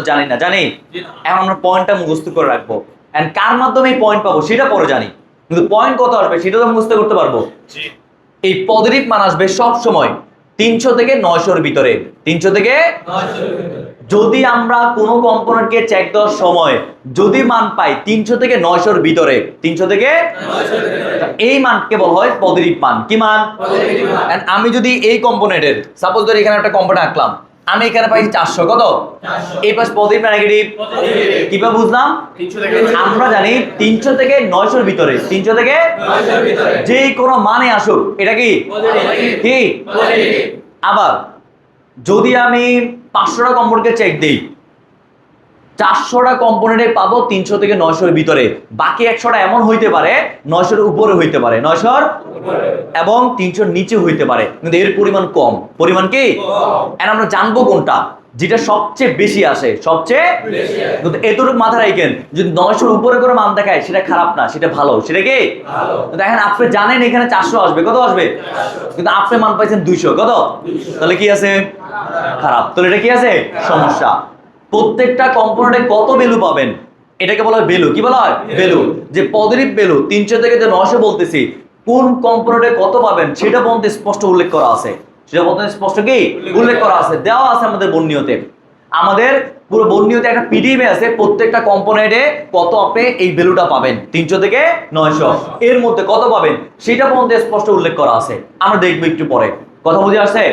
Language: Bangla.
জানি না, জানি? এখন আমরা পয়েন্টটা মুখস্থ করে রাখবো, এন্ড কার মাধ্যমে এই পয়েন্ট পাবো সেটা পরে জানি, কিন্তু পয়েন্ট কত আসবে সেটা তো মুখস্থ করতে পারবো। এই পদরিক মান আসবে সব সময় 300 থেকে 900 এর ভিতরে। 300 থেকে 900 এর ভিতরে। যদি আমরা কোনো কম্পোনেন্টকে চেক দেওয়ার সময় যদি মান পাই 300 থেকে 900 এর ভিতরে, 300 থেকে 900 এর ভিতরে, এই মানকে বলা হয় পদরিক মান। কি মান? পদরিক মান। এন্ড আমি যদি এই কম্পোনেন্টের সাপোজ ধর এখানে একটা কম্পোনেন্ট আঁকলাম, আমি এখানে পাই 400, কত? 400। এই পাশ পদরিক না নেগেটিভ? পজিটিভ। কিভাবে বুঝলাম? 300 থেকে আমরা জানি 300 থেকে 900 এর ভিতরে, 300 থেকে 900 এর ভিতরে যে কোনো মানে আসুক এটা কি পজিটিভ? কি পজিটিভ। আবার যদি আমি 500টা কম্পোনেন্টকে চেক দেই, 400টা কম্পোনেন্টে পাবো 300 থেকে 900 এর ভিতরে, বাকি 100টা এমন হইতে পারে 900 এর উপরে হইতে পারে, 900 এর উপরে এবং 300 এর নিচে হইতে পারে, কিন্তু এর পরিমাণ কম। পরিমাণ কি কম। এন্ড আমরা জানবো কোনটা যেটা সবচেয়ে বেশি আসে, সবচেয়ে বেশি আসে। কিন্তু এতটুকু মাথায় রাখেন, যদি 900 এর উপরে করে মান দেখায় সেটা খারাপ না, সেটা ভালো। সেটা কি ভালো। দেখেন আপনি জানেন এখানে 400 আসবে, কত আসবে? 400। কিন্তু আপনি মান পাইছেন 200, কত? 200। তাহলে কি আছে? খারাপ। তাহলে এটা কি আছে? সমস্যা। প্রত্যেকটা কম্পোনেন্টে কত ভ্যালু পাবেন এটাকে বলা হয় ভ্যালু। কি বলা হয়? ভ্যালু। যে পজিটিভ ভ্যালু 300 থেকে যে 900 বলতেছি, কোন কম্পোনেন্টে কত পাবেন সেটা বলতে স্পষ্ট উল্লেখ করা আছে, সেটা বলতে স্পষ্ট কি উল্লেখ করা আছে, দেওয়া আছে আমাদের বর্ণনীয়তে। আমাদের পুরো বর্ণনীয়তে একটা পিডিএফ আছে, প্রত্যেকটা কম্পোনেন্টে কত আপনি এই ভ্যালুটা পাবেন 300 থেকে 900 এর মধ্যে কত পাবেন সেটা বলতে স্পষ্ট উল্লেখ করা আছে। আমরা দেখব একটু পরে। কথা বুঝে আসছে?